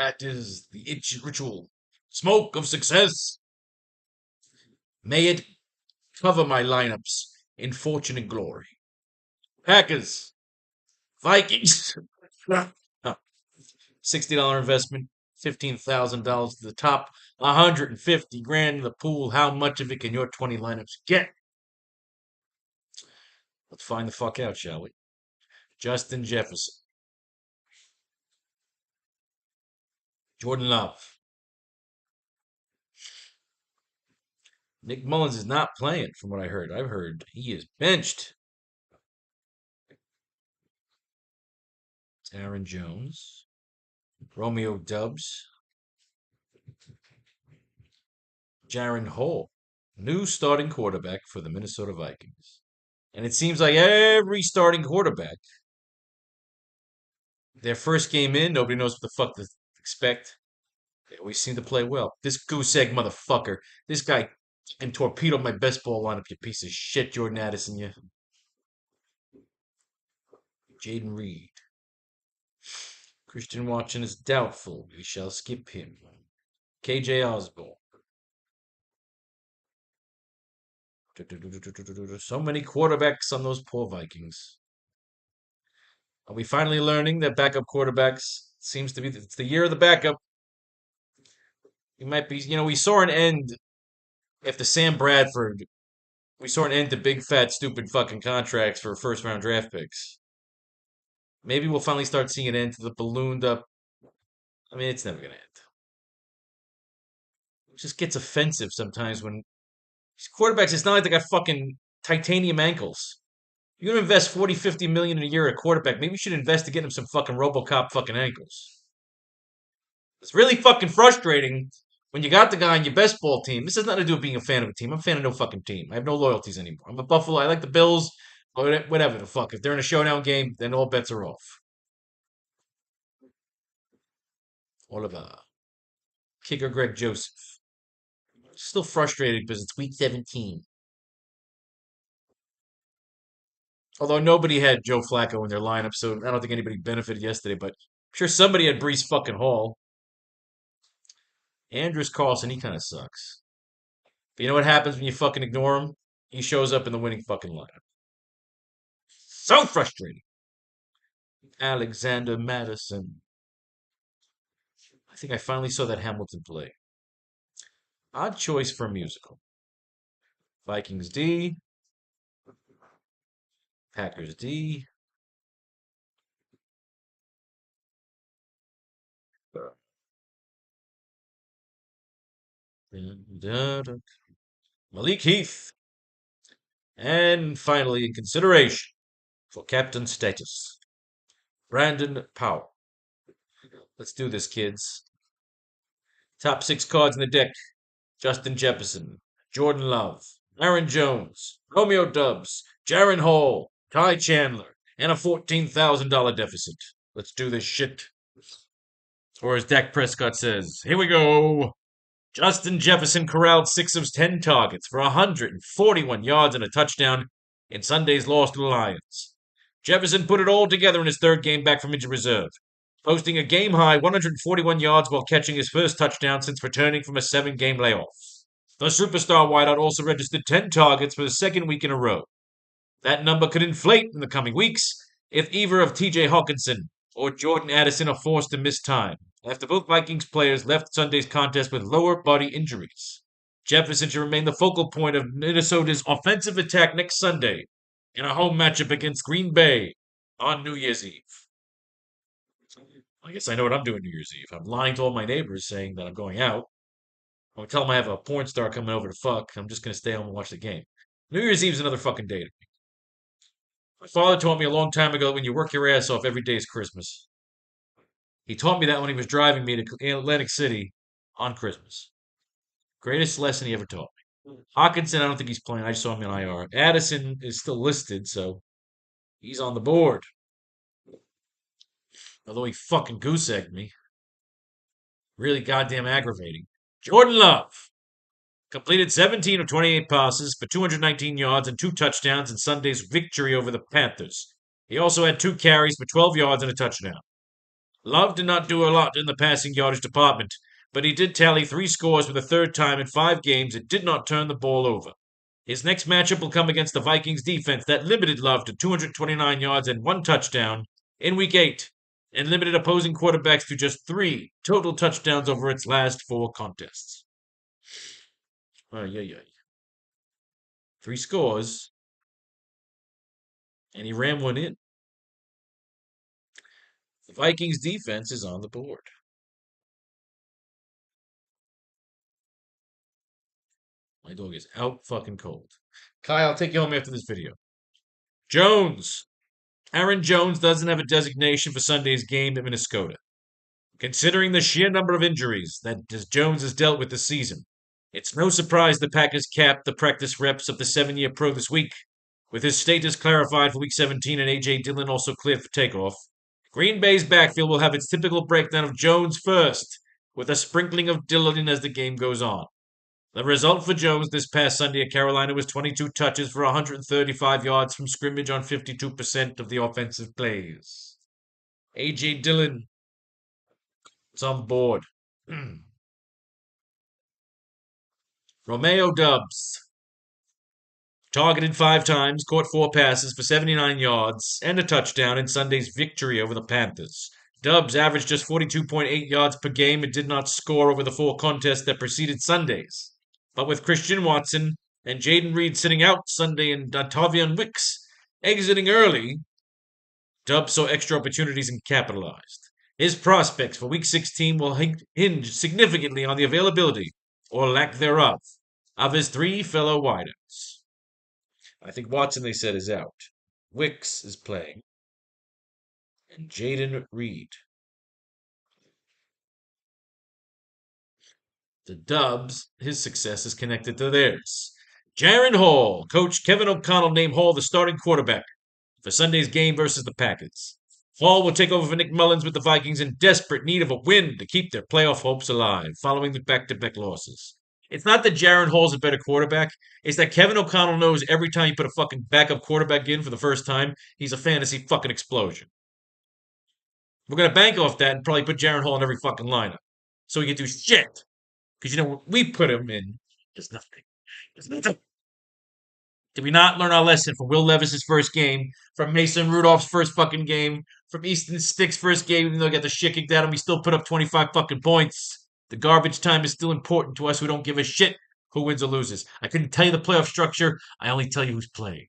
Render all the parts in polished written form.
That is the itch ritual. Smoke of success. May it cover my lineups in fortune and glory. Packers, Vikings. $60 investment, $15,000 to the top, 150 grand in the pool. How much of it can your 20 lineups get? Let's find the fuck out, shall we? Justin Jefferson, Jordan Love. Nick Mullins is not playing, from what I heard. I've heard he is benched. Aaron Jones, Romeo Dubs, Jaron Hall, new starting quarterback for the Minnesota Vikings. And it seems like every starting quarterback, their first game in, nobody knows what the fuck to expect. They always seem to play well. This goose egg motherfucker, this guy and torpedoed my best ball lineup, you piece of shit, Jordan Addison, you. Jaden Reed. Christian Watson is doubtful. We shall skip him. KJ Osborne. So many quarterbacks on those poor Vikings. Are we finally learning that backup quarterbacks seems to be it's the year of the backup? We might be, we saw an end after Sam Bradford. We saw an end to big, fat, stupid fucking contracts for first round draft picks. Maybe we'll finally start seeing an end to the ballooned up. I mean, it's never going to end. It just gets offensive sometimes when these quarterbacks, it's not like they got fucking titanium ankles. You're going to invest 40, 50 million in a year at quarterback. Maybe you should invest to get him some fucking Robocop fucking ankles. It's really fucking frustrating when you got the guy on your best ball team. This has nothing to do with being a fan of a team. I'm a fan of no fucking team. I have no loyalties anymore. I'm a Buffalo. I like the Bills. Whatever the fuck. If they're in a showdown game, then all bets are off. Oliver. Kicker Greg Joseph. Still frustrated because it's week 17. Although nobody had Joe Flacco in their lineup, so I don't think anybody benefited yesterday, but I'm sure somebody had Brees fucking Hall. Andrews Carlson, he kind of sucks. But you know what happens when you fucking ignore him? He shows up in the winning fucking lineup. So frustrating. Alexander Madison. I think I finally saw that Hamilton play. Odd choice for a musical. Vikings D. Packers D. Malik Heath. And finally, in consideration for captain status, Brandon Powell. Let's do this, kids. Top 6 cards in the deck. Justin Jefferson, Jordan Love, Aaron Jones, Romeo Dubs, Jaron Hall, Ty Chandler, and a $14,000 deficit. Let's do this shit. Or as Dak Prescott says, here we go. Justin Jefferson corralled 6 of 10 targets for 141 yards and a touchdown in Sunday's loss to the Lions. Jefferson put it all together in his third game back from injured reserve, posting a game-high 141 yards while catching his first touchdown since returning from a 7-game layoff. The superstar wideout also registered 10 targets for the second week in a row. That number could inflate in the coming weeks if either of TJ Hawkinson or Jordan Addison are forced to miss time, after both Vikings players left Sunday's contest with lower body injuries. Jefferson should remain the focal point of Minnesota's offensive attack next Sunday in a home matchup against Green Bay on New Year's Eve. I guess I know what I'm doing New Year's Eve. I'm lying to all my neighbors saying that I'm going out. I'm going to tell them I have a porn star coming over to fuck. I'm just going to stay home and watch the game. New Year's Eve is another fucking day to me. My father taught me a long time ago when you work your ass off, every day is Christmas. He taught me that when he was driving me to Atlantic City on Christmas. Greatest lesson he ever taught me. Hawkinson, I don't think he's playing. I just saw him in IR. Addison is still listed, so he's on the board. Although he fucking goose-egged me. Really goddamn aggravating. Jordan Love completed 17 of 28 passes for 219 yards and 2 touchdowns in Sunday's victory over the Panthers. He also had 2 carries for 12 yards and a touchdown. Love did not do a lot in the passing yardage department, but he did tally 3 scores for the third time in 5 games and did not turn the ball over. His next matchup will come against the Vikings defense that limited Love to 229 yards and 1 touchdown in Week 8 and limited opposing quarterbacks to just 3 total touchdowns over its last 4 contests. Yeah. 3 scores, and he ran one in. The Vikings defense is on the board. My dog is out fucking cold. Kai, I'll take you home after this video. Jones. Aaron Jones doesn't have a designation for Sunday's game at Minnesota. Considering the sheer number of injuries that Jones has dealt with this season, it's no surprise the Packers capped the practice reps of the 7-year pro this week. With his status clarified for Week 17 and A.J. Dillon also cleared for takeoff, Green Bay's backfield will have its typical breakdown of Jones first, with a sprinkling of Dillon as the game goes on. The result for Jones this past Sunday at Carolina was 22 touches for 135 yards from scrimmage on 52% of the offensive plays. A.J. Dillon is on board. Romeo Doubs. Targeted 5 times, caught 4 passes for 79 yards and a touchdown in Sunday's victory over the Panthers. Doubs averaged just 42.8 yards per game and did not score over the 4 contests that preceded Sundays. But with Christian Watson and Jaden Reed sitting out Sunday and Tavion Wicks exiting early, Doubs saw extra opportunities and capitalized. His prospects for Week 16 will hinge significantly on the availability, or lack thereof, of his 3 fellow wideouts. I think Watson, they said, is out. Wicks is playing. And Jaden Reed. The Dubs, his success is connected to theirs. Jaron Hall. Coach Kevin O'Connell named Hall the starting quarterback for Sunday's game versus the Packers. Hall will take over for Nick Mullins with the Vikings in desperate need of a win to keep their playoff hopes alive following the back-to-back losses. It's not that Jaron Hall's a better quarterback. It's that Kevin O'Connell knows every time you put a fucking backup quarterback in for the first time, he's a fantasy fucking explosion. We're going to bank off that and probably put Jaron Hall in every fucking lineup. So he can do shit. Because, you know, when we put him in, there's nothing. There's nothing. Did we not learn our lesson from Will Levis's first game, from Mason Rudolph's first fucking game, from Easton Stick's first game, even though he got the shit kicked out of him, we still put up 25 fucking points. The garbage time is still important to us. We don't give a shit who wins or loses. I couldn't tell you the playoff structure. I only tell you who's playing.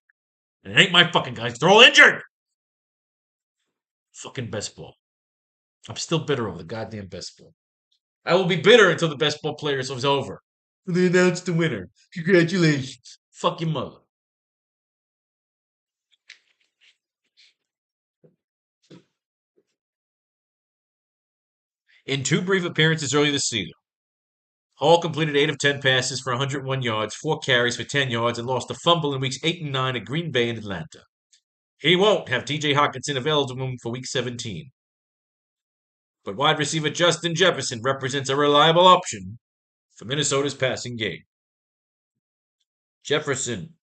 And it ain't my fucking guys. They're all injured. Fucking best ball. I'm still bitter over the goddamn best ball. I will be bitter until the best ball players is over. They announced the winner. Congratulations. Fuck your mother. In 2 brief appearances early this season, Hall completed 8 of 10 passes for 101 yards, 4 carries for 10 yards, and lost a fumble in weeks 8 and 9 at Green Bay and Atlanta. He won't have TJ Hockenson available to him for week 17. But wide receiver Justin Jefferson represents a reliable option for Minnesota's passing game. Jefferson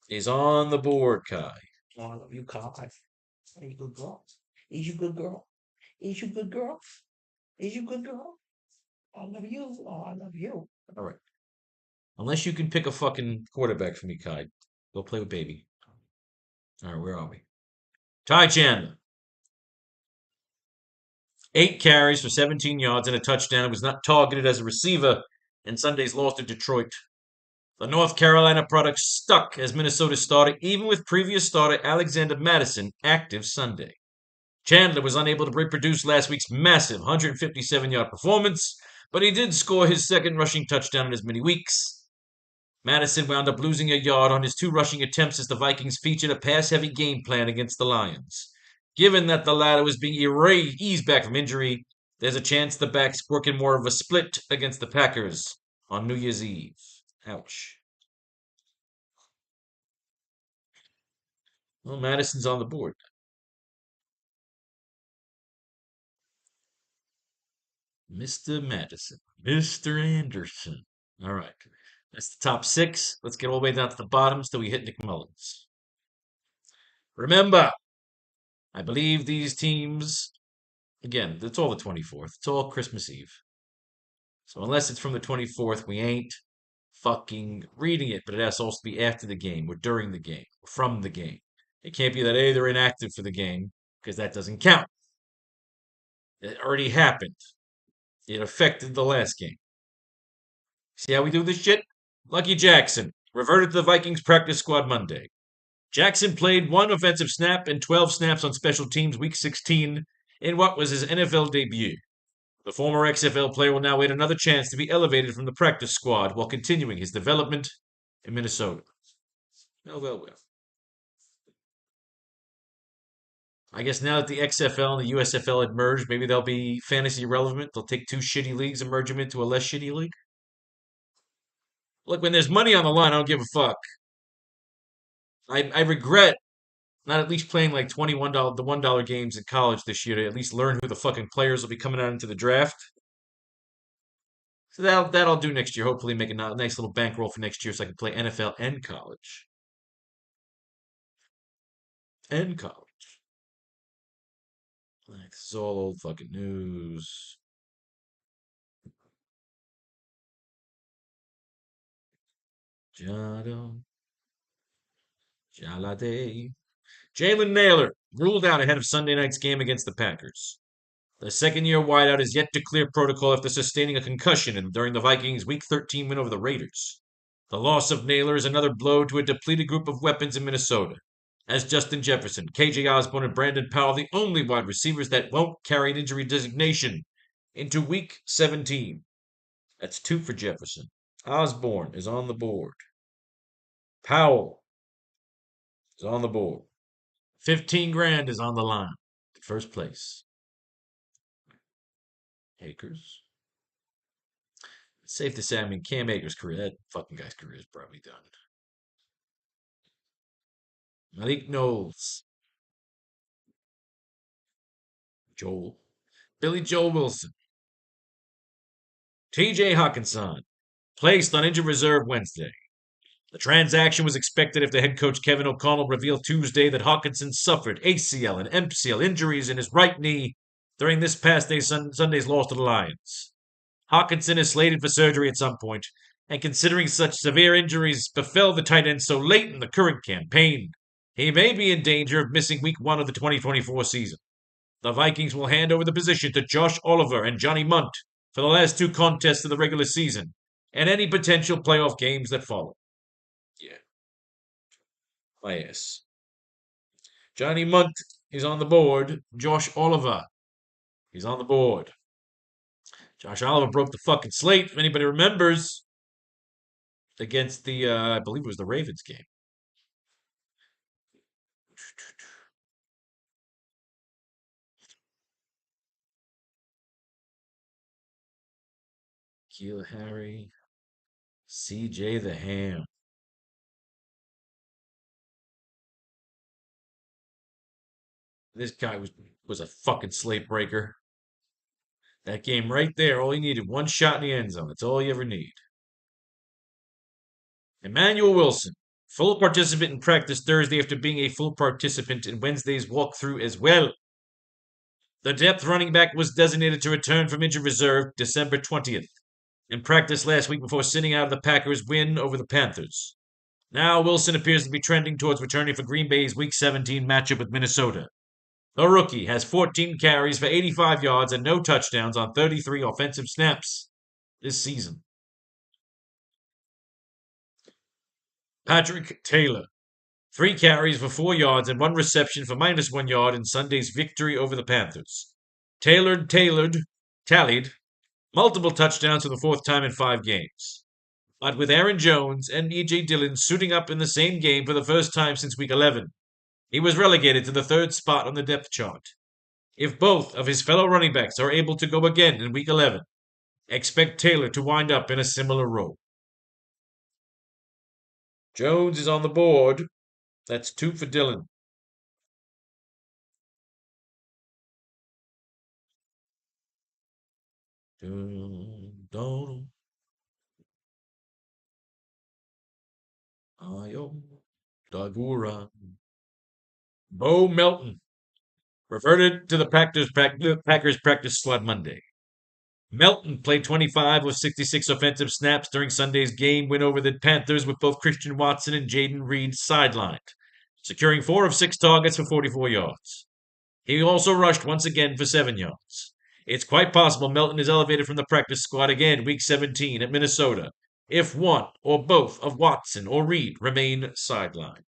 is on the board, Kai. I love you, Kai. Are you good girl? Is you good girl? Is you good girl? Is you good girl? I love you. Oh, I love you. All right. Unless you can pick a fucking quarterback for me, Kai. Go play with baby. All right, where are we? Ty Chandler. 8 carries for 17 yards and a touchdown. Was not targeted as a receiver in Sunday's loss to Detroit. The North Carolina product stuck as Minnesota starter, even with previous starter Alexander Madison active Sunday. Chandler was unable to reproduce last week's massive 157-yard performance, but he did score his second rushing touchdown in as many weeks. Madison wound up losing a yard on his 2 rushing attempts as the Vikings featured a pass-heavy game plan against the Lions. Given that the latter was being eased back from injury, there's a chance the backs work in more of a split against the Packers on New Year's Eve. Ouch. Well, Madison's on the board. Mr. Madison. Mr. Anderson. All right. That's the top 6. Let's get all the way down to the bottoms till we hit Nick Mullins. Remember, I believe these teams Again, it's all the 24th. It's all Christmas Eve. So unless it's from the 24th, we ain't fucking reading it, but it has to also be after the game, or during the game, or from the game. It can't be that, hey, they're inactive for the game, because that doesn't count. It already happened. It affected the last game. See how we do this shit? Lucky Jackson reverted to the Vikings practice squad Monday. Jackson played one offensive snap and 12 snaps on special teams week 16 in what was his NFL debut. The former XFL player will now wait another chance to be elevated from the practice squad while continuing his development in Minnesota. Well. I guess now that the XFL and the USFL had merged, maybe they'll be fantasy relevant. They'll take two shitty leagues and merge them into a less shitty league. Look, when there's money on the line, I don't give a fuck. I regret not at least playing like $21 the $1 games in college this year to at least learn who the fucking players will be coming out into the draft. So that'll do next year. Hopefully, make a nice little bankroll for next year so I can play NFL and college. And college. Like, this is all old fucking news. Jado. Jalade. Jalen Naylor ruled out ahead of Sunday night's game against the Packers. The second-year wideout is yet to clear protocol after sustaining a concussion during the Vikings' Week 13 win over the Raiders. The loss of Naylor is another blow to a depleted group of weapons in Minnesota, as Justin Jefferson, KJ Osborne, and Brandon Powell the only wide receivers that won't carry an injury designation into Week 17. That's 2 for Jefferson. Osborne is on the board. Powell is on the board. 15 grand is on the line. First place. Akers. It's safe to say, I mean, Cam Akers' career, that fucking guy's career is probably done. Malik Knowles. Joel. Billy Joel Wilson. TJ Hawkinson. Placed on injured reserve Wednesday. The transaction was expected after head coach Kevin O'Connell revealed Tuesday that Hawkinson suffered ACL and MCL injuries in his right knee during this past Sunday's loss to the Lions. Hawkinson is slated for surgery at some point, and considering such severe injuries befell the tight end so late in the current campaign, he may be in danger of missing week 1 of the 2024 season. The Vikings will hand over the position to Josh Oliver and Johnny Munt for the last 2 contests of the regular season and any potential playoff games that follow. Yeah. My ass. Johnny Munt is on the board. Josh Oliver, he's on the board. Josh Oliver broke the fucking slate, if anybody remembers, against the, I believe it was the Ravens game. Keel Harry, CJ the Ham. This guy was a fucking slate breaker. That game right there, all he needed, one shot in the end zone. That's all you ever need. Emmanuel Wilson, full participant in practice Thursday after being a full participant in Wednesday's walkthrough as well. The depth running back was designated to return from injured reserve December 20th in practice last week before sitting out of the Packers' win over the Panthers. Now Wilson appears to be trending towards returning for Green Bay's Week 17 matchup with Minnesota. The rookie has 14 carries for 85 yards and no touchdowns on 33 offensive snaps this season. Patrick Taylor, 3 carries for 4 yards and 1 reception for -1 yard in Sunday's victory over the Panthers. Tallied multiple touchdowns for the 4th time in 5 games. But with Aaron Jones and E.J. Dillon suiting up in the same game for the first time since Week 11, he was relegated to the 3rd spot on the depth chart. If both of his fellow running backs are able to go again in Week 11, expect Taylor to wind up in a similar role. Jones is on the board. That's 2 for Dillon. Ayo. Dagura. Bo Melton. Reverted to the Packers practice squad Monday. Melton played 25 of 66 offensive snaps during Sunday's game win over the Panthers with both Christian Watson and Jaden Reed sidelined, securing 4 of 6 targets for 44 yards. He also rushed once again for 7 yards. It's quite possible Melton is elevated from the practice squad again Week 17 at Minnesota if one or both of Watson or Reed remain sidelined.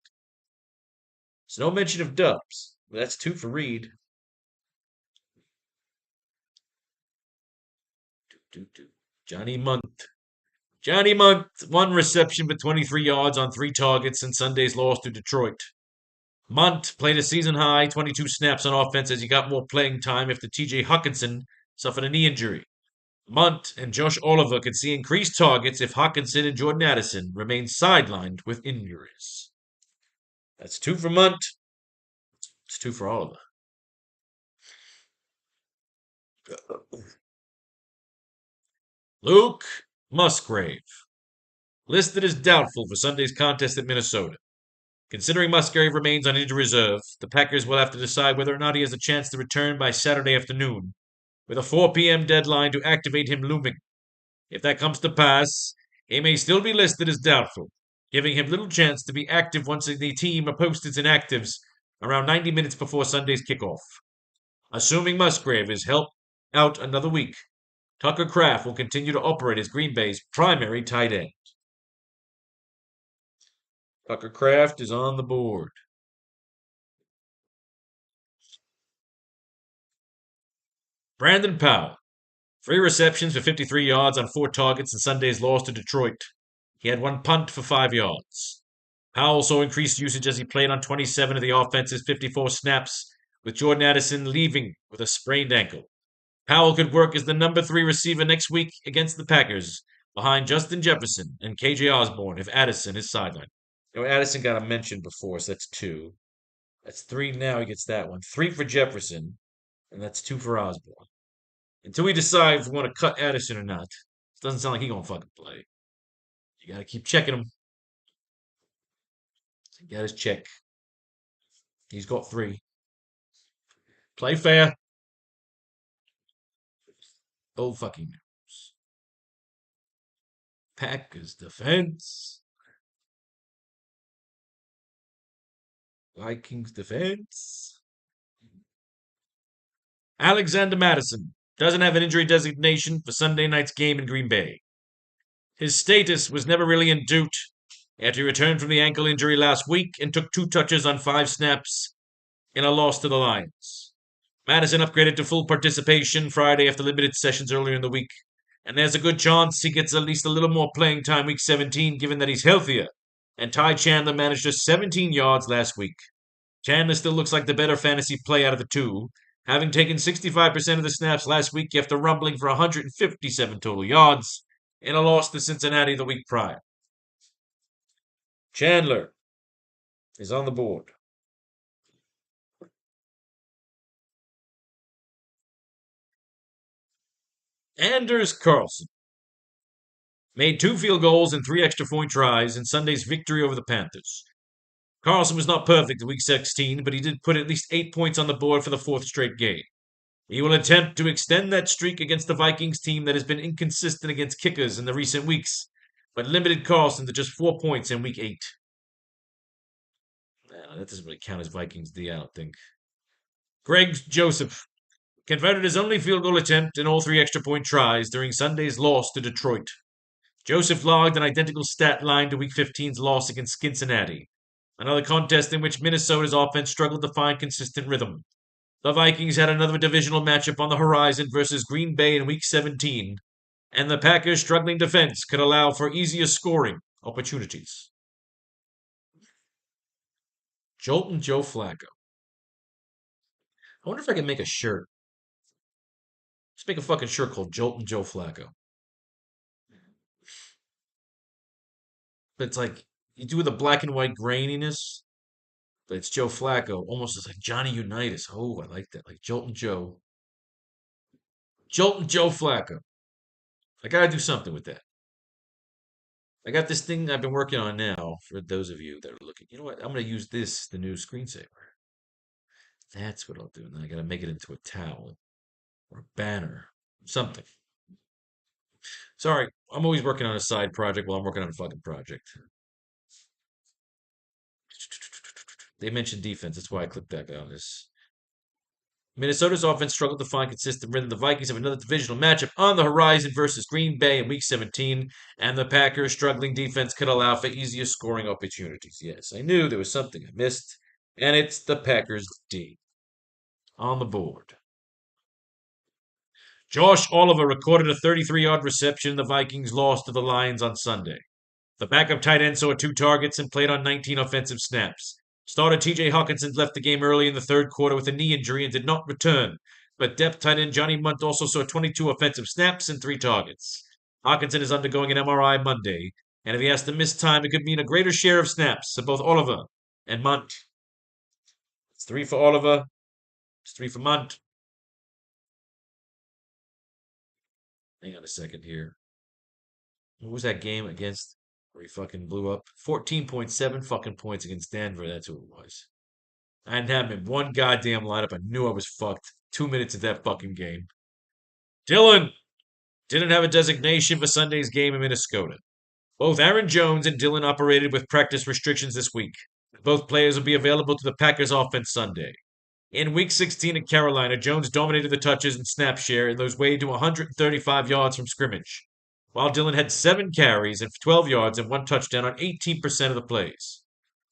There's no mention of Dubs. That's 2 for Reed. Johnny Munt. Johnny Munt, 1 reception for 23 yards on 3 targets in Sunday's loss to Detroit. Munt played a season-high 22 snaps on offense as he got more playing time after T.J. Hawkinson suffered a knee injury. Munt and Josh Oliver could see increased targets if Hawkinson and Jordan Addison remain sidelined with injuries. That's 2 for Munt. It's 2 for Oliver. Luke Musgrave, listed as doubtful for Sunday's contest at Minnesota. Considering Musgrave remains on injury reserve, the Packers will have to decide whether or not he has a chance to return by Saturday afternoon, with a 4 p.m. deadline to activate him looming. If that comes to pass, he may still be listed as doubtful, giving him little chance to be active once the team posts its inactives around 90 minutes before Sunday's kickoff. Assuming Musgrave is helped out another week, Tucker Kraft will continue to operate as Green Bay's primary tight end. Tucker Kraft is on the board. Brandon Powell, 3 receptions for 53 yards on 4 targets in Sunday's loss to Detroit. He had 1 punt for 5 yards. Powell saw increased usage as he played on 27 of the offense's 54 snaps, with Jordan Addison leaving with a sprained ankle. Powell could work as the number 3 receiver next week against the Packers, behind Justin Jefferson and KJ Osborne if Addison is sidelined. Addison got a mention before, so that's 2. That's 3 now, he gets that one. 3 for Jefferson, and that's 2 for Osborne. Until we decide if we want to cut Addison or not, it doesn't sound like he's going to fucking play. You got to keep checking him. He got his check. He's got 3. Play fair. Old fucking news. Packers defense. Vikings defense. Alexander Madison doesn't have an injury designation for Sunday night's game in Green Bay. His status was never really in doubt after he returned from the ankle injury last week and took 2 touches on 5 snaps in a loss to the Lions. Madison upgraded to full participation Friday after limited sessions earlier in the week, and there's a good chance he gets at least a little more playing time Week 17 given that he's healthier, and Ty Chandler managed just 17 yards last week. Chandler still looks like the better fantasy play out of the 2, having taken 65% of the snaps last week after rumbling for 157 total yards in a loss to Cincinnati the week prior. Chandler is on the board. Anders Carlson made 2 field goals and 3 extra point tries in Sunday's victory over the Panthers. Carlson was not perfect in Week 16, but he did put at least 8 points on the board for the 4th straight game. He will attempt to extend that streak against the Vikings team that has been inconsistent against kickers in the recent weeks, but limited Carlson to just 4 points in Week 8. That doesn't really count as Vikings D, I don't think. Greg Joseph converted his only field goal attempt in all 3 extra point tries during Sunday's loss to Detroit. Joseph logged an identical stat line to Week 15's loss against Cincinnati, another contest in which Minnesota's offense struggled to find consistent rhythm. The Vikings had another divisional matchup on the horizon versus Green Bay in Week 17, and the Packers' struggling defense could allow for easier scoring opportunities. Jolton Joe Flacco. I wonder if I can make a shirt. Let's make a fucking shirt called Jolton Joe Flacco. But it's like, you do the black and white graininess, but it's Joe Flacco, almost as like Johnny Unitas. Oh, I like that. Like Jolton Joe. Jolton Joe Flacco. I gotta do something with that. I got this thing I've been working on now for those of you that are looking. You know what? I'm gonna use this, the new screensaver. That's what I'll do. And then I gotta make it into a towel or a banner, something. Sorry, I'm always working on a side project while I'm working on a fucking project. They mentioned defense. That's why I clicked back on this. Minnesota's offense struggled to find consistent rhythm. The Vikings have another divisional matchup on the horizon versus Green Bay in Week 17, and the Packers' struggling defense could allow for easier scoring opportunities. Yes, I knew there was something I missed, and it's the Packers' D on the board. Josh Oliver recorded a 33-yard reception. The Vikings lost to the Lions on Sunday. The backup tight end saw 2 targets and played on 19 offensive snaps. Starter TJ Hawkinson left the game early in the third quarter with a knee injury and did not return, but depth tight end Johnny Munt also saw 22 offensive snaps and 3 targets. Hawkinson is undergoing an MRI Monday, and if he has to miss time, it could mean a greater share of snaps to both Oliver and Munt. It's 3 for Oliver, it's 3 for Munt. Hang on a second here. What was that game against where he fucking blew up? 14.7 fucking points against Denver. That's who it was. I didn't have him in one goddamn lineup. I knew I was fucked. 2 minutes of that fucking game. Dylan didn't have a designation for Sunday's game in Minnesota. Both Aaron Jones and Dylan operated with practice restrictions this week. Both players will be available to the Packers offense Sunday. In Week 16 at Carolina, Jones dominated the touches and snap share in those way to 135 yards from scrimmage, while Dylan had 7 carries and 12 yards and 1 touchdown on 18% of the plays.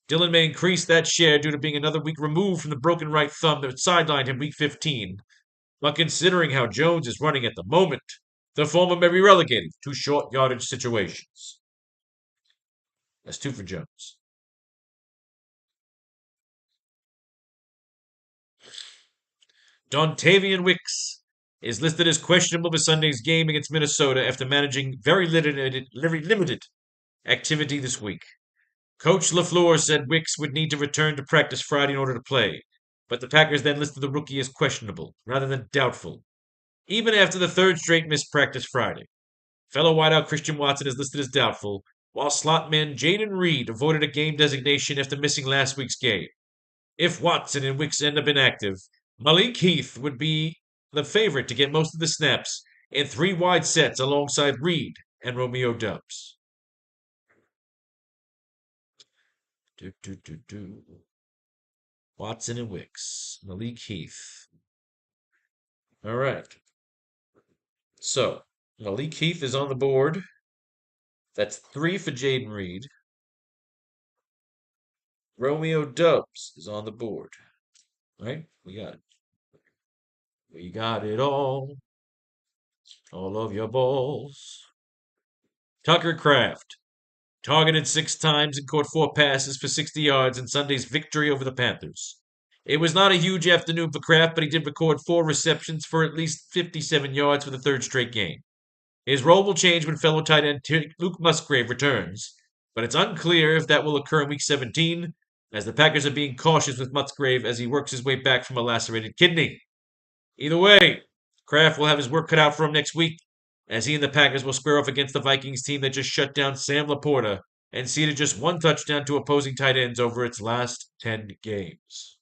Dylan may increase that share due to being another week removed from the broken right thumb that sidelined him Week 15, but considering how Jones is running at the moment, the former may be relegated to short yardage situations. That's 2 for Jones. Dontavian Wicks is listed as questionable for Sunday's game against Minnesota after managing very limited activity this week. Coach LaFleur said Wicks would need to return to practice Friday in order to play, but the Packers then listed the rookie as questionable rather than doubtful, even after the third straight missed practice Friday. Fellow wideout Christian Watson is listed as doubtful, while slotman Jaden Reed avoided a game designation after missing last week's game. If Watson and Wicks end up inactive, Malik Heath would be the favorite to get most of the snaps in 3 wide sets alongside Reed and Romeo Doubs. Watson and Wicks. Malik Heath. All right. So, Malik Heath is on the board. That's 3 for Jaden Reed. Romeo Doubs is on the board. Right? We got it all. All of your balls. Tucker Kraft targeted 6 times and caught 4 passes for 60 yards in Sunday's victory over the Panthers. It was not a huge afternoon for Kraft, but he did record 4 receptions for at least 57 yards for the third straight game. His role will change when fellow tight end Luke Musgrave returns, but it's unclear if that will occur in Week 17, as the Packers are being cautious with Musgrave as he works his way back from a lacerated kidney. Either way, Kraft will have his work cut out for him next week, as he and the Packers will square off against the Vikings team that just shut down Sam Laporta and ceded just 1 touchdown to opposing tight ends over its last 10 games.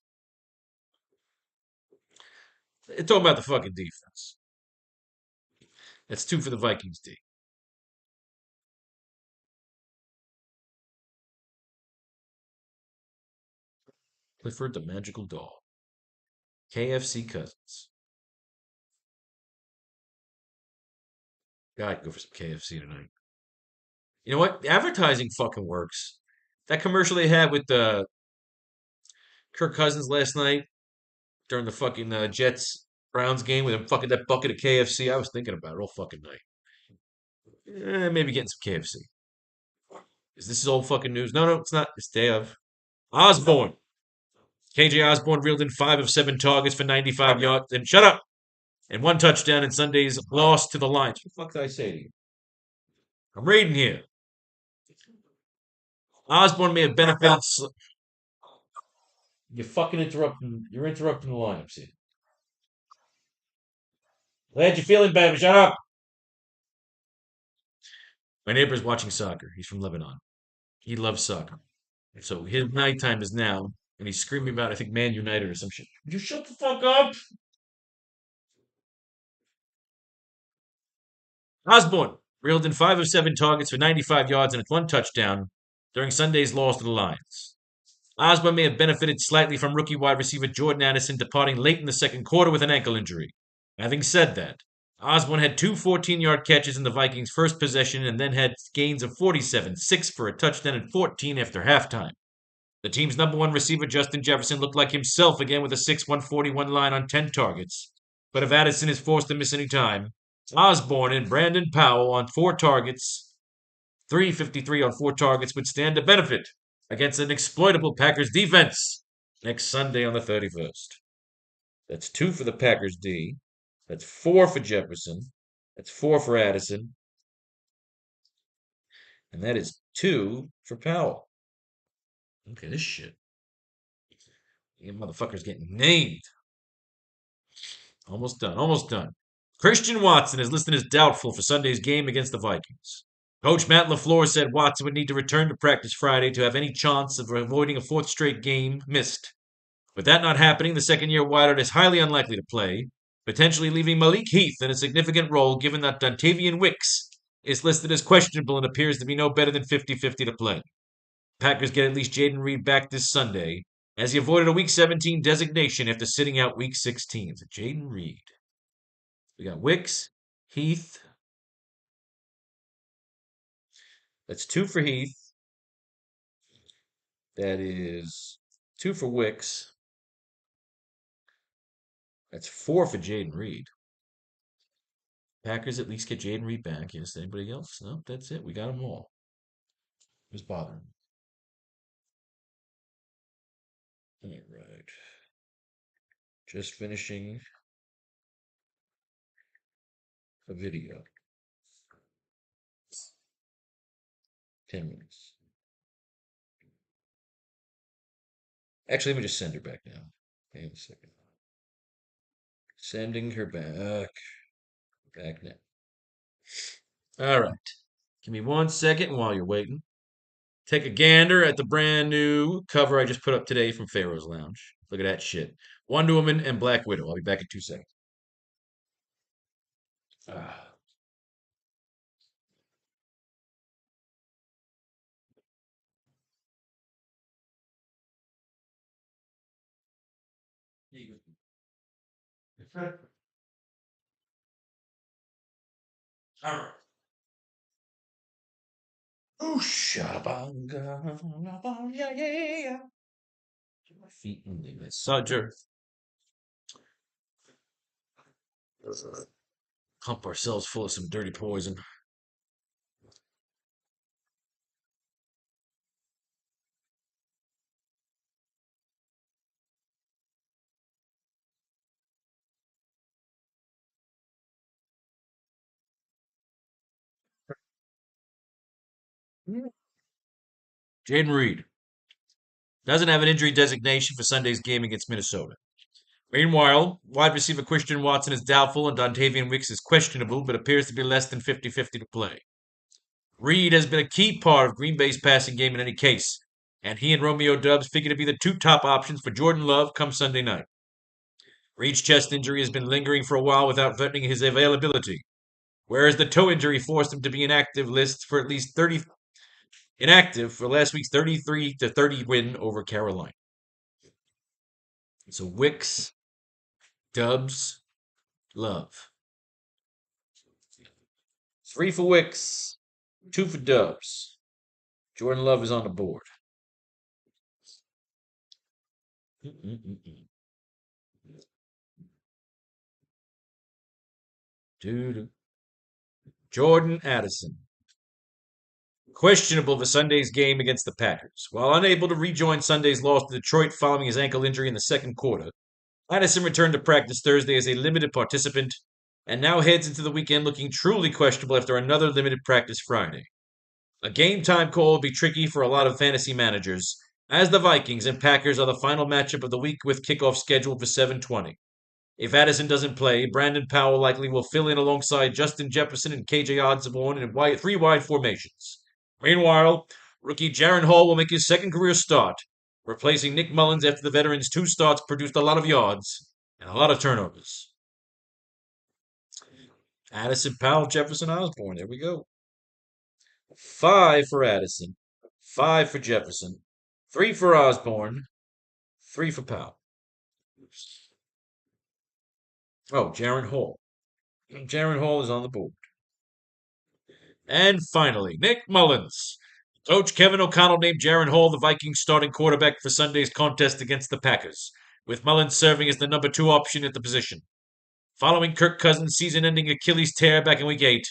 It's talking about the fucking defense. That's 2 for the Vikings D. Clifford the Magical Dog. KFC Cousins. God, go for some KFC tonight. You know what? The advertising fucking works. That commercial they had with Kirk Cousins last night during the fucking Jets Browns game with him fucking that bucket of KFC. I was thinking about it all fucking night. Maybe getting some KFC. Is this old fucking news? No, it's not. It's day of. Osborne. KJ Osborne reeled in 5 of 7 targets for 95 yards. And shut up! And 1 touchdown in Sunday's loss to the Lions. What the fuck did I say to you? I'm reading here. Osborne may have benefited. You're fucking interrupting. You're interrupting the lineups here. Glad you're feeling better. Shut up. My neighbor's watching soccer. He's from Lebanon. He loves soccer. So his nighttime is now. And he's screaming about, I think, Man United or some shit. Would you shut the fuck up? Osborne reeled in 5 of 7 targets for 95 yards and 1 touchdown during Sunday's loss to the Lions. Osborne may have benefited slightly from rookie wide receiver Jordan Addison departing late in the second quarter with an ankle injury. Having said that, Osborne had two 14-yard catches in the Vikings' first possession and then had gains of 47, 6 for a touchdown, and 14 after halftime. The team's number one receiver, Justin Jefferson, looked like himself again with a 6-1-41 line on 10 targets. But if Addison is forced to miss any time, Osborne and Brandon Powell on 4 targets, 353 on 4 targets, would stand to benefit against an exploitable Packers defense next Sunday on the 31st. That's 2 for the Packers D. That's 4 for Jefferson. That's 4 for Addison. And that is 2 for Powell. Okay, this shit. You motherfuckers getting named. Almost done. Almost done. Christian Watson is listed as doubtful for Sunday's game against the Vikings. Coach Matt LaFleur said Watson would need to return to practice Friday to have any chance of avoiding a 4th straight game missed. With that not happening, the second-year wideout is highly unlikely to play, potentially leaving Malik Heath in a significant role given that Dontavian Wicks is listed as questionable and appears to be no better than 50-50 to play. Packers get at least Jaden Reed back this Sunday, as he avoided a Week 17 designation after sitting out Week 16. So Jaden Reed. We got Wicks, Heath. That's 2 for Heath. That is 2 for Wicks. That's 4 for Jaden Reed. Packers at least get Jaden Reed back. Yes, anybody else? No, that's it. We got them all. Who's bothering? All right. Just finishing a video. 10 minutes. Actually, let me just send her back now. Hang on a second. Sending her back. Back now. All right. Give me 1 second while you're waiting. Take a gander at the brand new cover I just put up today from Faro's Lounge. Look at that shit. Wonder Woman and Black Widow. I'll be back in 2 seconds. Ah. All right. Ooh, shabanga, yeah, yeah. Get my feet in the massager. Pump ourselves full of some dirty poison. Jaden Reed doesn't have an injury designation for Sunday's game against Minnesota. Meanwhile, wide receiver Christian Watson is doubtful and Dontavian Wicks is questionable, but appears to be less than 50-50 to play. Reed has been a key part of Green Bay's passing game in any case, and he and Romeo Doubs figure to be the 2 top options for Jordan Love come Sunday night. Reed's chest injury has been lingering for a while without threatening his availability, whereas the toe injury forced him to be inactive for last week's 33-30 win over Carolina. So Wicks, Doubs, Love. 3 for Wicks, 2 for Doubs. Jordan Love is on the board. Jordan Addison. Questionable for Sunday's game against the Packers. While unable to rejoin Sunday's loss to Detroit following his ankle injury in the second quarter, Addison returned to practice Thursday as a limited participant and now heads into the weekend looking truly questionable after another limited practice Friday. A game time call will be tricky for a lot of fantasy managers, as the Vikings and Packers are the final matchup of the week with kickoff scheduled for 7:20. If Addison doesn't play, Brandon Powell likely will fill in alongside Justin Jefferson and KJ Osborne in 3 wide formations. Meanwhile, rookie Jaron Hall will make his second career start replacing Nick Mullins after the veteran's 2 starts produced a lot of yards and a lot of turnovers. Addison, Powell, Jefferson, Osborne. There we go. 5 for Addison, 5 for Jefferson, 3 for Osborne, 3 for Powell. Oh, Jaron Hall. Jaron Hall is on the board. And finally, Nick Mullins. Coach Kevin O'Connell named Jaron Hall the Vikings starting quarterback for Sunday's contest against the Packers, with Mullins serving as the number 2 option at the position. Following Kirk Cousins' season-ending Achilles tear back in Week 8,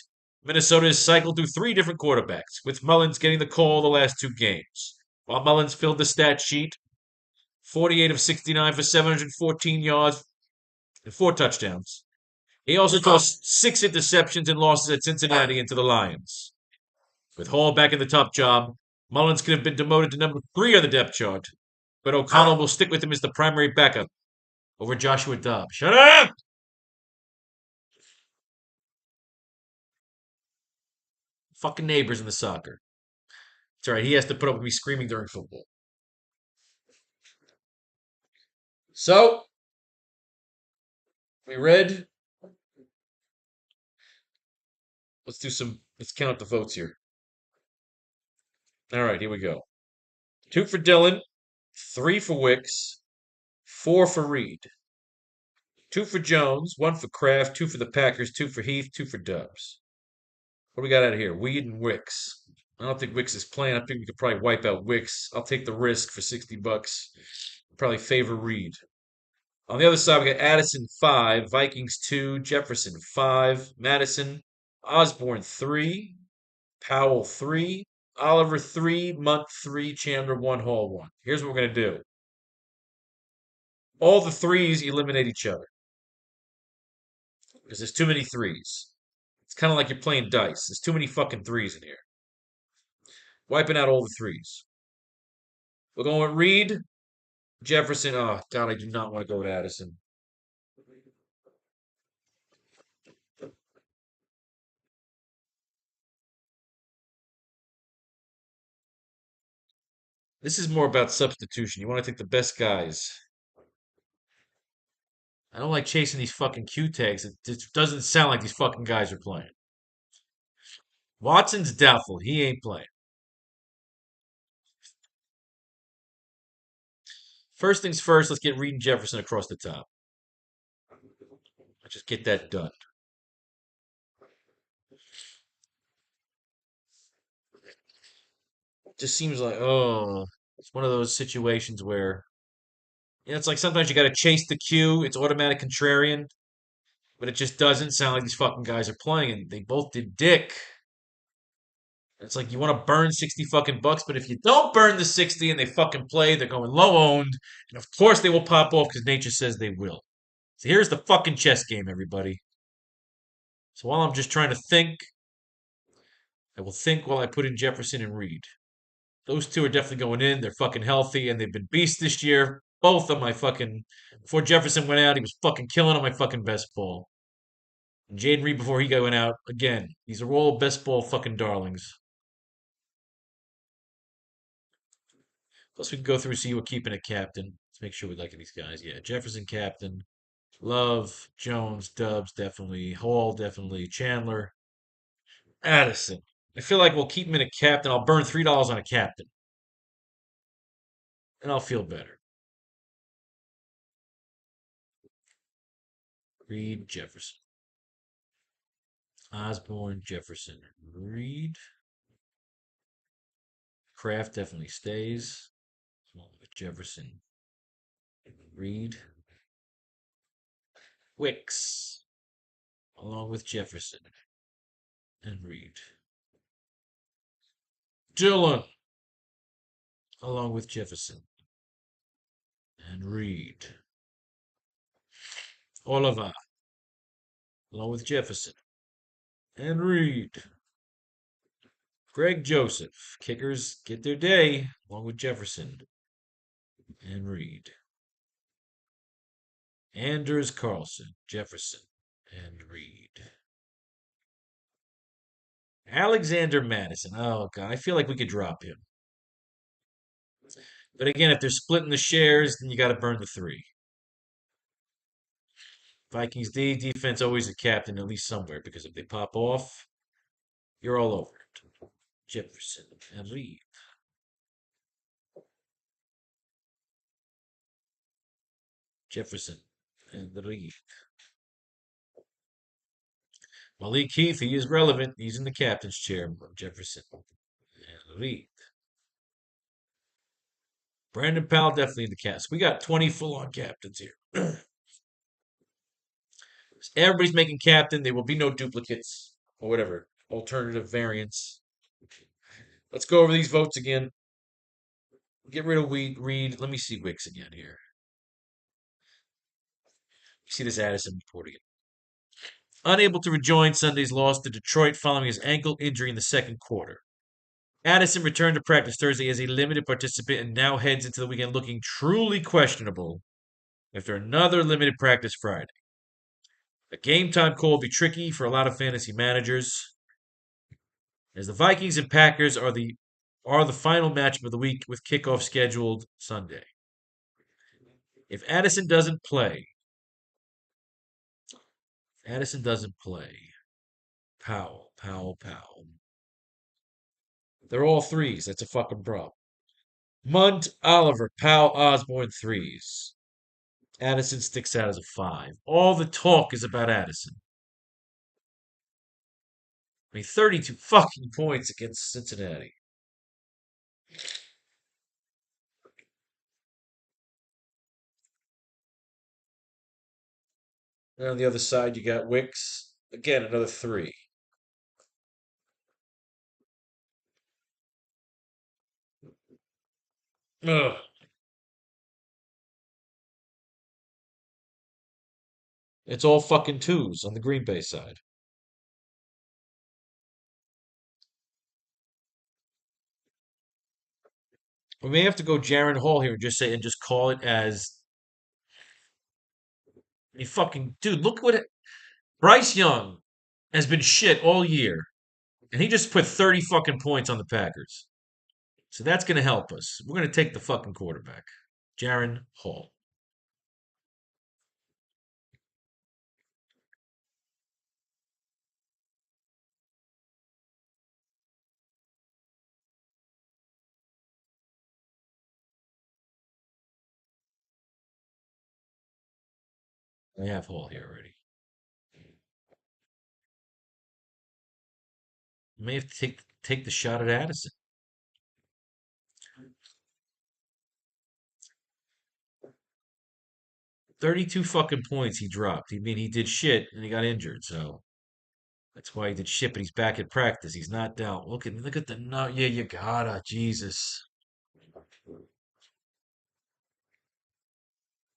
Minnesota has cycled through 3 different quarterbacks, with Mullins getting the call the last 2 games. While Mullins filled the stat sheet, 48 of 69 for 714 yards and 4 touchdowns. He also tossed 6 interceptions and losses at Cincinnati and to the Lions. With Hall back in the top job, Mullins could have been demoted to number 3 on the depth chart, but O'Connell will stick with him as the primary backup over Joshua Dobbs. Shut up! Fucking neighbors in the soccer. It's alright, he has to put up with me screaming during football. So, we read. Let's count the votes here. Alright, here we go. 2 for Dylan, 3 for Wicks, 4 for Reed. 2 for Jones, 1 for Kraft, 2 for the Packers, 2 for Heath, 2 for Dubs. What do we got out of here? Weed and Wicks. I don't think Wicks is playing. I think we could probably wipe out Wicks. I'll take the risk for $60. Probably favor Reed. On the other side, we got Addison 5, Vikings 2, Jefferson 5, Madison, Osborne 3, Powell 3, Oliver 3, Munt 3, Chandler 1, Hall 1. Here's what we're going to do. All the threes eliminate each other. Because there's too many threes. It's kind of like you're playing dice. There's too many fucking threes in here. Wiping out all the threes. We're going with Reed, Jefferson. Oh, God, I do not want to go with Addison. This is more about substitution. You want to take the best guys. I don't like chasing these fucking Q tags. It just doesn't sound like these fucking guys are playing. Watson's doubtful. He ain't playing. First things first, let's get Reed and Jefferson across the top. Let's just get that done. Just seems like, oh, it's one of those situations where, it's like sometimes you got to chase the Q. It's automatic contrarian, but it just doesn't sound like these fucking guys are playing. And they both did dick. It's like you want to burn 60 fucking bucks, but if you don't burn the 60 and they fucking play, they're going low owned. And of course they will pop off because nature says they will. So here's the fucking chess game, everybody. So while I'm just trying to think, I will think while I put in Jefferson and Reed. Those 2 are definitely going in. They're fucking healthy and they've been beasts this year. Both of my fucking. Before Jefferson went out, he was fucking killing on my fucking best ball. And Jaden Reed before he went out, again, these are all best ball fucking darlings. Plus, we can go through see we're keeping a captain. Let's make sure we like these guys. Yeah, Jefferson captain, Love, Jones, Dubs definitely, Hall definitely, Chandler, Addison. I feel like we'll keep him in a captain. I'll burn $3 on a captain, and I'll feel better. Reed, Jefferson, Osborne, Jefferson, Reed. Kraft definitely stays. With Jefferson, Reed, Wicks, along with Jefferson and Reed. Dylan, along with Jefferson and Reed. Oliver, along with Jefferson and Reed. Greg Joseph, kickers get their day, along with Jefferson and Reed. Anders Carlson, Jefferson and Reed. Alexander Madison. Oh, God, I feel like we could drop him. But again, if they're splitting the shares, then you got to burn the 3. Vikings D defense always a captain at least somewhere because if they pop off, you're all over it. Jefferson and Reed. Jefferson and Reed. Malik Heath, he is relevant. He's in the captain's chair. Jefferson and Reed. Brandon Powell definitely in the cast. We got 20 full-on captains here. Everybody's making captain. There will be no duplicates or whatever. Alternative variants. Let's go over these votes again. Get rid of Reed. Let me see Wicks again here. See this Addison report again. Unable to rejoin Sunday's loss to Detroit following his ankle injury in the second quarter. Addison returned to practice Thursday as a limited participant and now heads into the weekend looking truly questionable after another limited practice Friday. A game time call will be tricky for a lot of fantasy managers, as the Vikings and Packers are the final matchup of the week with kickoff scheduled Sunday. If Addison doesn't play, Powell. They're all threes. That's a fucking problem. Munt, Oliver, Powell, Osborne, threes. Addison sticks out as a 5. All the talk is about Addison. I mean, 32 fucking points against Cincinnati. And on the other side, you got Wicks. Again, another 3. Ugh. It's all fucking 2s on the Green Bay side. We may have to go Jaron Hall here and just call it as a fucking dude. Look what Bryce Young has been shit all year, and he just put 30 fucking points on the Packers. So that's going to help us. We're going to take the fucking quarterback, Jaron Hall. I have Hall here already. May have to take the shot at Addison. 32 fucking points he dropped. I mean, he did shit and he got injured, so that's why he did shit. But he's back at practice. He's not down. Look at the no. Yeah, you gotta Jesus.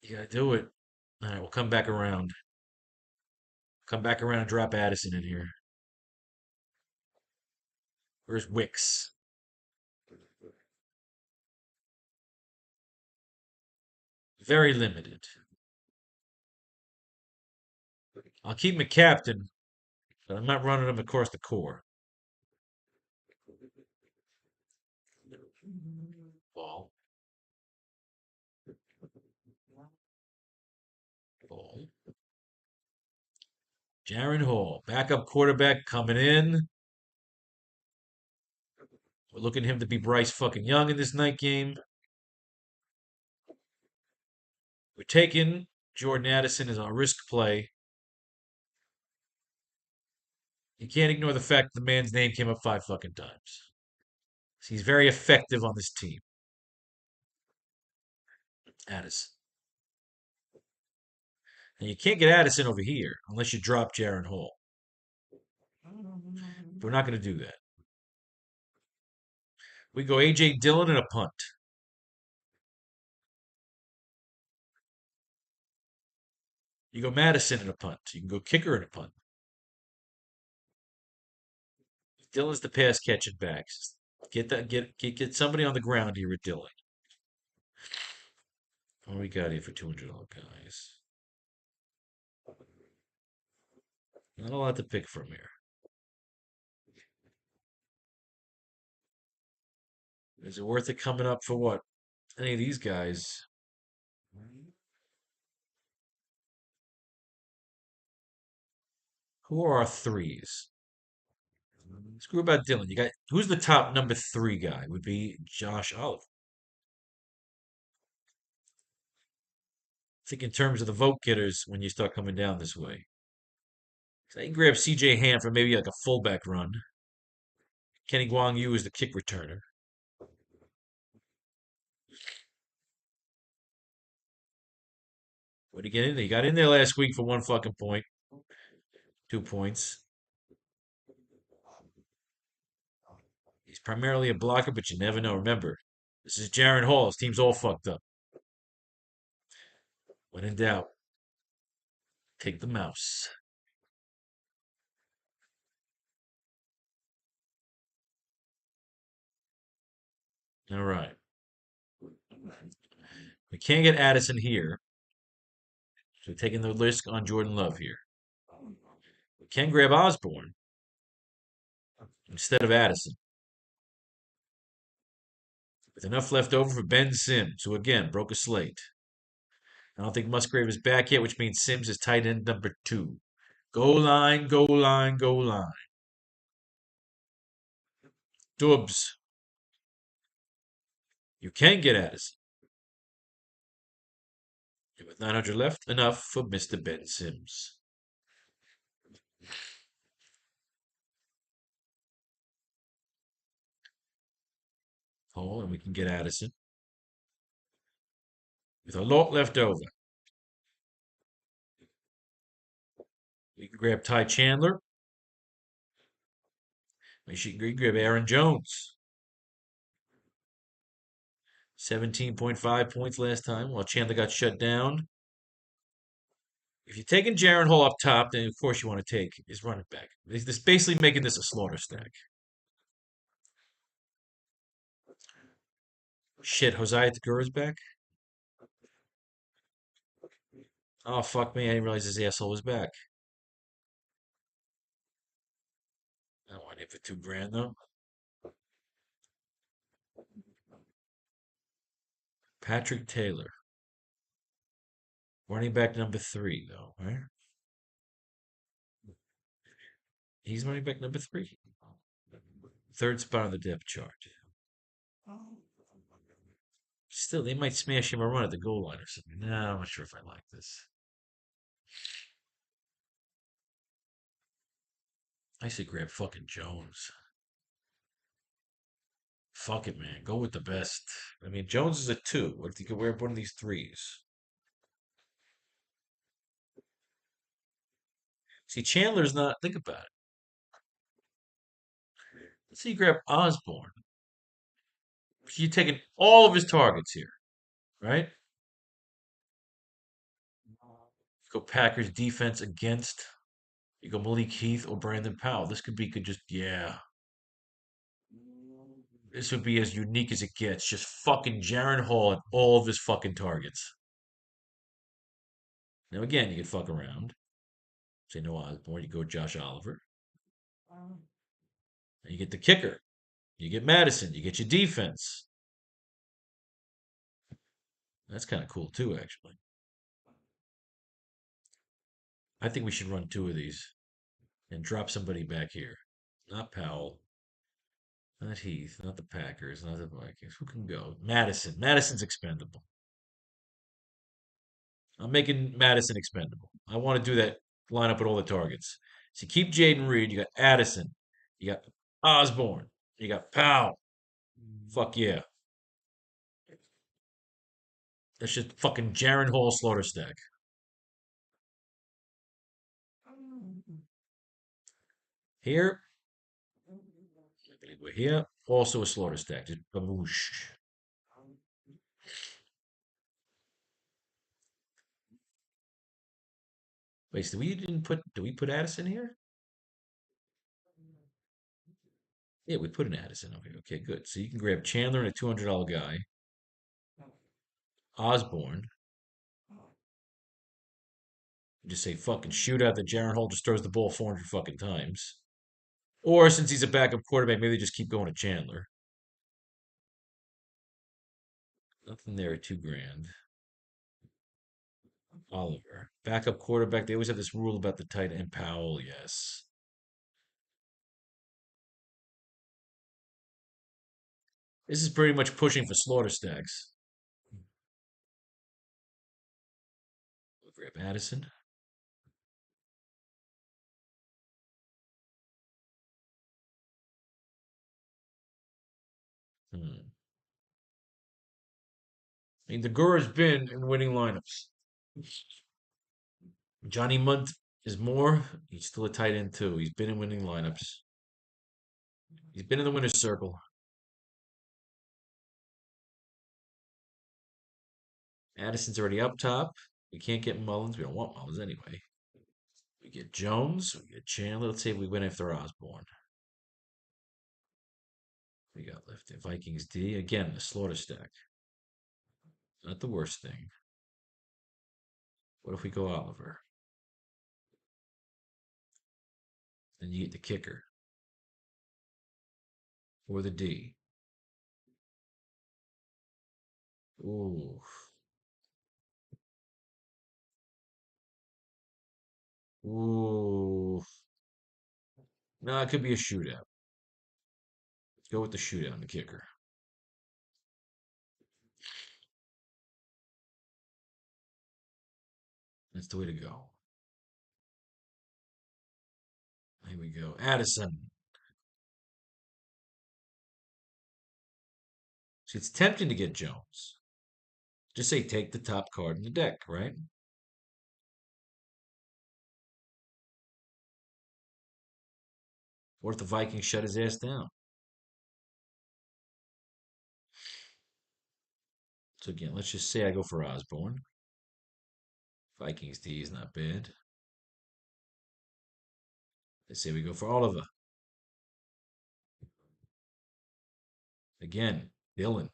You gotta do it. All right, we'll come back around. Come back around and drop Addison in here. Where's Wicks? Very limited. I'll keep him a captain, but I'm not running him across the core. Ball. Ball. Jaron Hall, backup quarterback coming in. We're looking at him to be Bryce fucking Young in this night game. We're taking Jordan Addison as our risk play. You can't ignore the fact that the man's name came up 5 fucking times. He's very effective on this team. Addison. And you can't get Addison over here unless you drop Jaron Hall. But we're not going to do that. We go A.J. Dillon and a punt. You go Madison and a punt. You can go kicker and a punt. Dillon's the pass catching backs. Get somebody on the ground here with Dillon. What do we got here for $200 guys? Not a lot to pick from here. Is it worth it coming up for what? Any of these guys. Who are our threes? Screw about Dylan. You got who's the top number three guy? Would be Josh Oliver. Think in terms of the vote getters when you start coming down this way. So I can grab CJ Ham for maybe like a fullback run. Kenny Guang Yu is the kick returner. What did he get in there? He got in there last week for one fucking point. 2 points. He's primarily a blocker, but you never know. Remember, this is Jaron Hall. His team's all fucked up. When in doubt, take the mouse. All right. We can't get Addison here. So we're taking the risk on Jordan Love here. We can grab Osborne instead of Addison. With enough left over for Ben Sims, who again broke a slate. I don't think Musgrave is back yet, which means Sims is tight end number 2. Goal line, goal line, goal line. Dubs. You can get Addison. And with 900 left, enough for Mr. Ben Sims. Oh, and we can get Addison. With a lot left over. We can grab Ty Chandler. We should grab Aaron Jones. 17.5 points last time while Chandler got shut down. If you're taking Jaron Hall up top, then of course you want to take his running back. This basically making this a slaughter stack. Shit, Josiah Tagura's back? Oh, fuck me. I didn't realize this asshole was back. I don't want him for 2 grand, though. Patrick Taylor. Running back number 3, though, right? He's running back number 3. Third spot on the depth chart. Still, they might smash him a run at the goal line or something. No, I'm not sure if I like this. I say grab fucking Jones. Fuck it, man. Go with the best. I mean, Jones is a 2. What if you could wear one of these 3s? See, Chandler's not. Think about it. Let's say you grab Osborne. You're taking all of his targets here, right? Go Packers defense against. You go Malik Heath or Brandon Powell. This could just, yeah. This would be as unique as it gets. Just fucking Jaron Hall and all of his fucking targets. Now, again, you can fuck around. Say no Osborne. You go Josh Oliver. And you get the kicker. You get Madison. You get your defense. That's kind of cool, too, actually. I think we should run 2 of these and drop somebody back here. Not Powell. Not Heath. Not the Packers. Not the Vikings. Who can go? Madison. Madison's expendable. I'm making Madison expendable. I want to do that line up with all the targets. So you keep Jaden Reed. You got Addison. You got Osborne. You got Powell. Fuck yeah. That's just fucking Jaron Hall slaughter stack. Here, I believe we're here. Also a slaughter stack. Just baboosh. Wait, so do we put Addison here? Yeah, we put an Addison over here. Okay, good. So you can grab Chandler and a $200 guy. Osborne. Just say fucking shoot out that Jaron Hall just throws the ball 400 fucking times. Or since he's a backup quarterback, maybe they just keep going to Chandler. Nothing there at 2 grand. Oliver. Backup quarterback. They always have this rule about the tight end. Powell, yes. This is pretty much pushing for slaughter stacks. Grab Addison. Hmm. I mean, the Gura's been in winning lineups. Johnny Munt is more. He's still a tight end, too. He's been in winning lineups. He's been in the winner's circle. Addison's already up top. We can't get Mullins. We don't want Mullins anyway. We get Jones. We get Chandler. Let's see if we win after Osborne. We got left in Vikings D. Again, the slaughter stack. Not the worst thing. What if we go Oliver? Then you get the kicker. Or the D. Ooh. Ooh. No, it could be a shootout. Let's go with the shootout and the kicker. That's the way to go. Here we go. Addison. See, it's tempting to get Jones. Just say take the top card in the deck, right? Or if the Vikings shut his ass down. So again, let's just say I go for Osborne. Vikings D is not bad. Let's say we go for Oliver. Again, Dylan.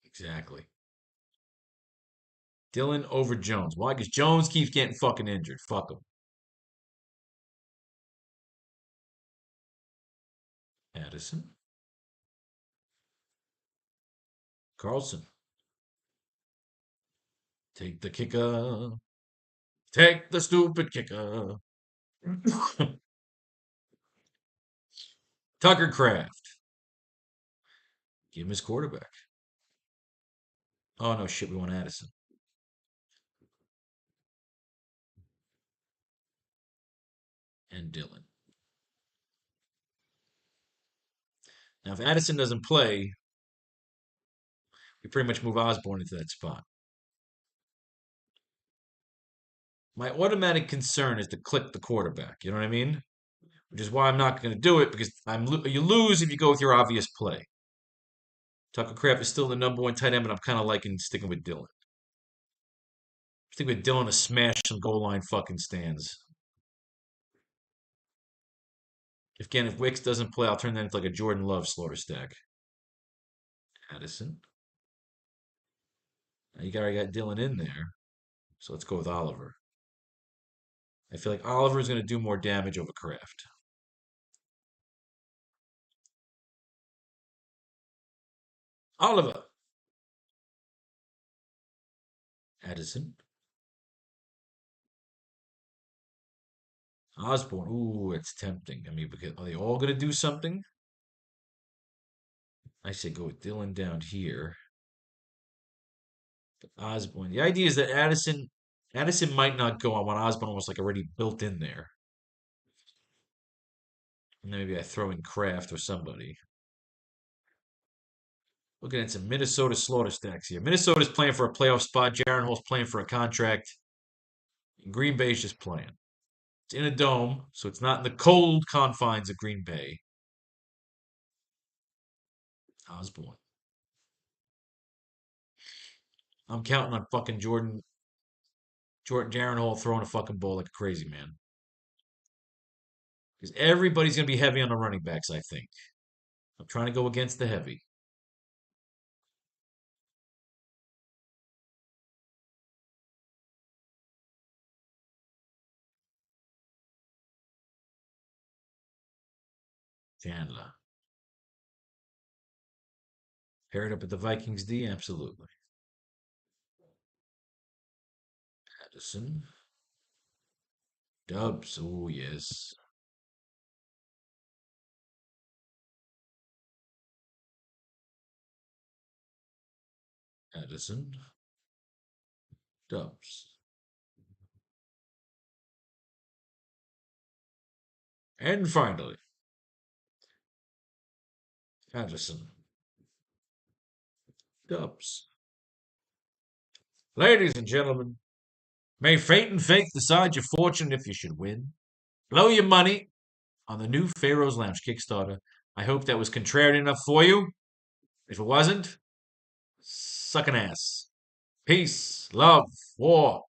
Exactly. Dylan over Jones. Why? Because Jones keeps getting fucking injured. Fuck him. Addison. Carlson. Take the kicker. Take the stupid kicker. Tucker Craft. Give him his quarterback. Oh, no shit. We want Addison. And Dylan. Now, if Addison doesn't play, we pretty much move Osborne into that spot. My automatic concern is to click the quarterback. You know what I mean? Which is why I'm not going to do it because you lose if you go with your obvious play. Tucker Craft is still the number one tight end, but I'm kind of liking sticking with Dylan. Stick with Dylan to smash some goal line fucking stands. If Wicks doesn't play, I'll turn that into like a Jordan Love slaughter stack. Addison. Now you already got Dylan in there, so let's go with Oliver. I feel like Oliver is going to do more damage over Kraft. Oliver. Addison. Osborne. Ooh, it's tempting. I mean, because are they all going to do something? I say go with Dylan down here. But Osborne. The idea is that Addison might not go. I want Osborne almost like already built in there. And then maybe I throw in Kraft or somebody. Looking at some Minnesota slaughter stacks here. Minnesota's playing for a playoff spot. Jaron Hall's playing for a contract. And Green Bay's just playing. It's in a dome, so it's not in the cold confines of Green Bay. Osborne. I'm counting on fucking Jaron Hall throwing a fucking ball like a crazy man. Because everybody's going to be heavy on the running backs, I think. I'm trying to go against the heavy. Chandler. Pair it up with the Vikings D, absolutely. Addison. Dubs, oh yes. Addison. Dubs. And finally, Addison. Dubs. Ladies and gentlemen, may fate and fake decide your fortune if you should win. Blow your money on the new Pharaoh's Lounge Kickstarter. I hope that was contrarian enough for you. If it wasn't, suck an ass. Peace, love, war.